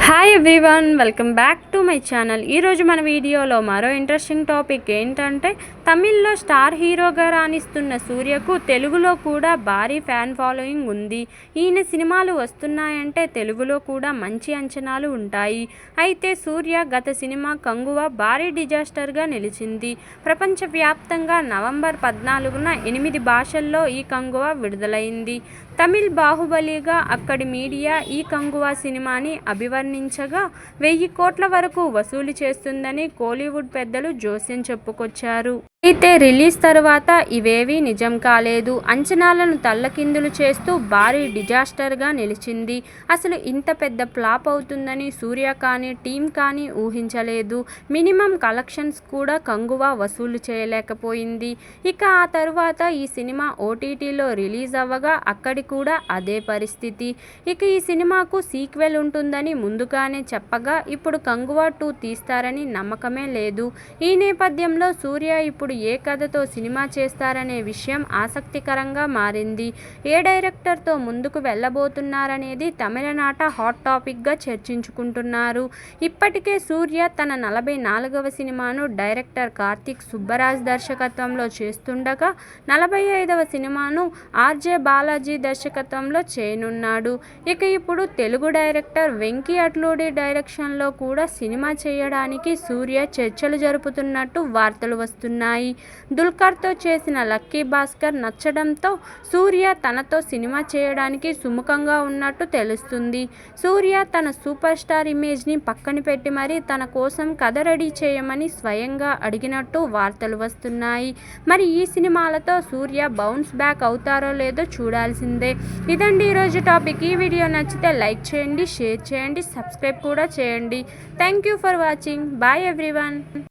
Hi everyone, welcome back to my channel. ఈరోజు మన వీడియోలో మరో ఇంట్రెస్టింగ్ టాపిక్ ఏంటంటే, తమిళ్లో స్టార్ హీరోగా రాణిస్తున్న సూర్యకు తెలుగులో కూడా భారీ ఫ్యాన్ ఫాలోయింగ్ ఉంది. ఈయన సినిమాలు వస్తున్నాయంటే తెలుగులో కూడా మంచి అంచనాలు ఉంటాయి. అయితే సూర్య గత సినిమా కంగువ భారీ డిజాస్టర్గా నిలిచింది. ప్రపంచవ్యాప్తంగా నవంబర్ 14న 8 భాషల్లో ఈ కంగువ విడుదలైంది. తమిళ్ బాహుబలిగా అక్కడి మీడియా ఈ కంగువ సినిమాని అభివర్ణించగా 1000 కోట్ల వరకు వసూలు చేస్తుందని కోలీవుడ్ పెద్దలు జోస్యం చెప్పుకొచ్చారు. అయితే రిలీజ్ తర్వాత ఇవేవీ నిజం కాలేదు. అంచనాలను తల్లకిందులు చేస్తూ భారీ డిజాస్టర్గా నిలిచింది. అసలు ఇంత పెద్ద ఫ్లాప్ అవుతుందని సూర్య కానీ టీం కానీ ఊహించలేదు. మినిమం కలెక్షన్స్ కూడా కంగువ వసూలు చేయలేకపోయింది. ఇక ఆ తరువాత ఈ సినిమా ఓటీటీలో రిలీజ్ అవ్వగా అక్కడి కూడా అదే పరిస్థితి. ఇక ఈ సినిమాకు సీక్వెల్ ఉంటుందని ముందుగానే చెప్పగా ఇప్పుడు కంగువ 2 తీస్తారని నమ్మకమే లేదు. ఈ నేపథ్యంలో సూర్య ఇప్పుడు ఏ కథతో సినిమా చేస్తారనే విషయం ఆసక్తికరంగా మారింది. ఏ డైరెక్టర్తో ముందుకు వెళ్ళబోతున్నారనేది తమిళనాట హాట్ టాపిక్గా చర్చించుకుంటున్నారు. ఇప్పటికే సూర్య తన 44వ సినిమాను డైరెక్టర్ కార్తిక్ సుబ్బరాజ్ దర్శకత్వంలో చేస్తుండగా 45వ సినిమాను ఆర్జే బాలాజీ దర్శకత్వంలో చేయనున్నాడు. ఇక ఇప్పుడు తెలుగు డైరెక్టర్ వెంకీ అట్లూరి డైరెక్షన్లో కూడా సినిమా చేయడానికి సూర్య చర్చలు జరుపుతున్నట్టు వార్తలు వస్తున్నాయి. దుల్కర్తో చేసిన లక్కీ భాస్కర్ నచ్చడంతో సూర్య తనతో సినిమా చేయడానికి సుముఖంగా ఉన్నట్టు తెలుస్తుంది. సూర్య తన సూపర్ స్టార్ ఇమేజ్ని పక్కన పెట్టి మరీ తన కోసం కథ రెడీ చేయమని స్వయంగా అడిగినట్టు వార్తలు వస్తున్నాయి. మరి ఈ సినిమాలతో సూర్య బౌన్స్ బ్యాక్ అవుతారో లేదో చూడాల్సిందే. ఇదండి ఈరోజు టాపిక్. ఈ వీడియో నచ్చితే లైక్ చేయండి, షేర్ చేయండి, సబ్స్క్రైబ్ కూడా చేయండి. Thank you for watching. Bye everyone.